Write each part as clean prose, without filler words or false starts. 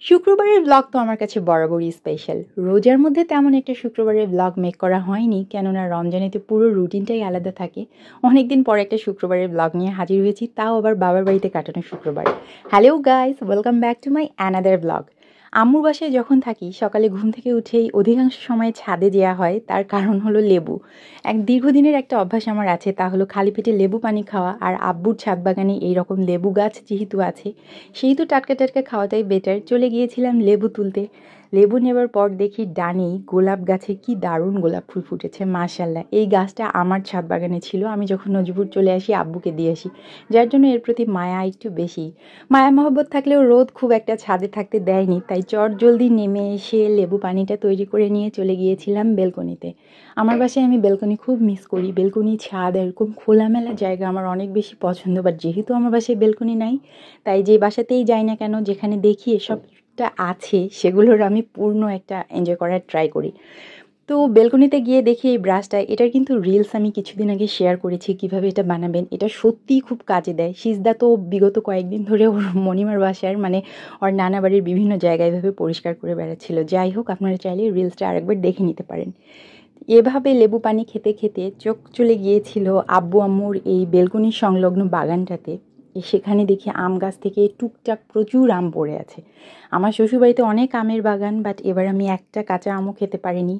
শুক্রবারের ব্লগ তো আমার কাছে বরাবরই স্পেশাল। রোজার মধ্যে তেমন একটা শুক্রবারের ব্লগ মেক করা হয়নি, কেননা রমজানেতে পুরো রুটিনটাই আলাদা থাকে। অনেকদিন পর একটা শুক্রবারের ব্লগ নিয়ে হাজির হয়েছি, তাও আবার বাবার বাড়িতে কাটানো শুক্রবার। Hello guys, welcome back to my another blog. আম্মুর বাসায় যখন থাকি সকালে ঘুম থেকে উঠেই অধিকাংশ সময় ছাদে যাওয়া হয়, তার কারণ হলো লেবু। দীর্ঘদিনের একটা অভ্যাস আমার আছে, তা হলো খালি পেটে লেবু পানি খাওয়া। আর আব্বুর ছাদ বাগানে এইরকম লেবু গাছ যেহেতু আছে, সেই তো টাটকা টাটকা খাওয়াটাই বেটার। চলে গিয়েছিলাম লেবু তুলতে। লেবু নেবার পর দেখি ডানেই গোলাপ গাছে কি দারুণ গোলাপ ফুল ফুটেছে, মাশাল্লাহ। এই গাছটা আমার ছাদ বাগানে ছিল, আমি যখন নজিপুর চলে আসি আব্বুকে দিয়ে আসি, যার জন্য এর প্রতি মায়া একটু বেশি। মায়া মহব্বত থাকলেও রোদ খুব একটা ছাদে থাকতে দেয়নি, তাই চট জলদি নেমে এসে লেবু পানিটা তৈরি করে নিয়ে চলে গিয়েছিলাম বেলকনিতে। আমার বাসায় আমি বেলকনি খুব মিস করি। বেলকনি, ছাদ, এরকম খোলামেলা জায়গা আমার অনেক বেশি পছন্দ। বাট যেহেতু আমার বাসায় বেলকনি নাই, তাই যে বাসাতেই যাই না কেন, যেখানে দেখি এসবটা আছে, সেগুলোর আমি পূর্ণ একটা এনজয় করার ট্রাই করি। তো বেলকনিতে গিয়ে দেখি এই ব্রাশটা, এটার কিন্তু রিলস আমি কিছুদিন আগে শেয়ার করেছি কিভাবে এটা বানাবেন। এটা সত্যিই খুব কাজে দেয়। সিজদা তো বিগত কয়েকদিন ধরে ওর মনিমার বাসার ওর নানা বাড়ির বিভিন্ন জায়গায় এভাবে পরিষ্কার করে বেড়াচ্ছিল। যাই হোক, আপনারা চাইলে রিলসটা আরেকবার দেখে নিতে পারেন। এভাবে লেবু পানি খেতে খেতে চোখ চলে গিয়েছিল আব্বু আম্মুর এই বেলকনির সংলগ্ন বাগানটাতে। সেখানে দেখি আম গাছ থেকে টুকটাক প্রচুর আম পড়ে আছে। আমার শ্বশুরবাড়িতে অনেক আমের বাগান, বাট এবার আমি একটা কাঁচা আমও খেতে পারিনি,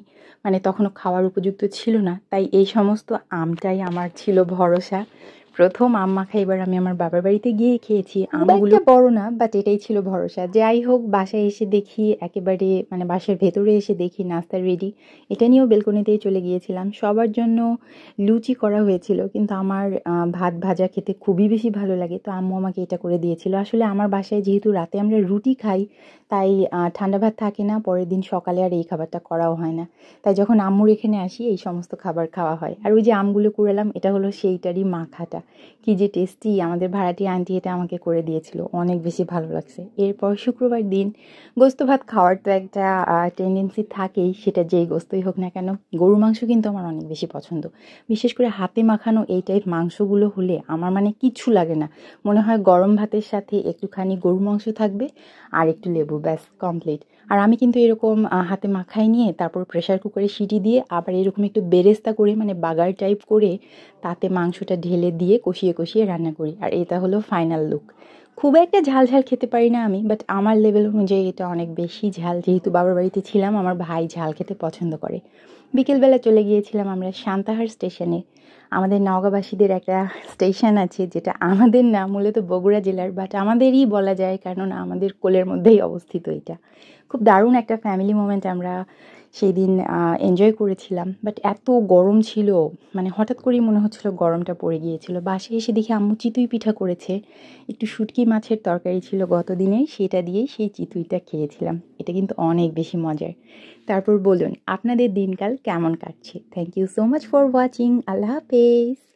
তখনও খাওয়ার উপযুক্ত ছিল না। তাই এই সমস্ত আমটাই আমার ছিল ভরসা। প্রথম আম মাখা এবার আমি আমার বাবার বাড়িতে গিয়ে খেয়েছি। আমগুলো বড় না, বাট এটাই ছিল ভরসা। যাই হোক, বাসায় এসে দেখি একেবারে বাসার ভেতরে এসে দেখি নাস্তা রেডি। এটা নিয়েও বেলকনিতেই চলে গিয়েছিলাম। সবার জন্য লুচি করা হয়েছিল, কিন্তু আমার ভাত ভাজা খেতে খুবই বেশি ভালো লাগে, তো আম্মু আমাকে এটা করে দিয়েছিল। আসলে আমার বাসায় যেহেতু রাতে আমরা রুটি খাই, তাই ঠান্ডা ভাত থাকে না, পরের দিন সকালে আর এই খাবারটা করাও হয় না। তাই যখন আম্মুর এখানে আসি এই সমস্ত খাবার খাওয়া হয়। আর ওই যে আমগুলো কুড়ালাম, এটা হলো সেইটারই মাখাটা। কি যে টেস্টি! আমাদের ভাড়াটি আন্টি এটা আমাকে করে দিয়েছিল, অনেক বেশি ভালো লাগছে। এরপর শুক্রবার দিন গোস্ত ভাত খাওয়ার তো একটা টেন্ডেন্সি থাকেই, সেটা যেই গোস্তই হোক না কেন। গরু মাংস কিন্তু আমার অনেক বেশি পছন্দ। বিশেষ করে হাতে মাখানো এই টাইপ মাংসগুলো হলে আমার কিচ্ছু লাগে না। মনে হয় গরম ভাতের সাথে একটুখানি গরু মাংস থাকবে আর একটু লেবু, ব্যাস কমপ্লিট। আর আমি কিন্তু এরকম হাতে মাখাই নিয়ে তারপর প্রেশার কুকারে সিটি দিয়ে আবার এরকম একটু বেরেস্তা করে, বাগার টাইপ করে, তাতে মাংসটা ঢেলে দিয়ে কষিয়ে কষিয়ে রান্না করি। আর এটা হলো ফাইনাল লুক। খুব একটা ঝাল ঝাল খেতে পারি না আমি, বাট আমার লেভেল অনুযায়ী এটা অনেক বেশি ঝাল। যেহেতু বাবার বাড়িতে ছিলাম, আমার ভাই ঝাল খেতে পছন্দ করে। বিকেলবেলা চলে গিয়েছিলাম আমরা সান্তাহার স্টেশনে। আমাদের নওগাঁবাসীদের একটা স্টেশন আছে, যেটা আমাদের না, মূলত বগুড়া জেলার, বাট আমাদেরই বলা যায়, কারণ আমাদের কোলের মধ্যেই অবস্থিত এটা। খুব দারুণ একটা ফ্যামিলি মোমেন্ট আমরা সেই দিন এনজয় করেছিলাম। বাট এত গরম ছিল, হঠাৎ করেই মনে হচ্ছিল গরমটা পড়ে গিয়েছিল। বাসায় এসে দেখি আম্মু চিতই পিঠা করেছে। একটু শুটকি মাছের তরকারি ছিল গত দিনের, সেটা দিয়েই সেই চিতইটা খেয়েছিলাম। এটা কিন্তু অনেক বেশি মজার। তারপর বলুন, আপনাদের দিনকাল কেমন কাটছে? Thank you so much for watching. আল্লাহ হাফেজ।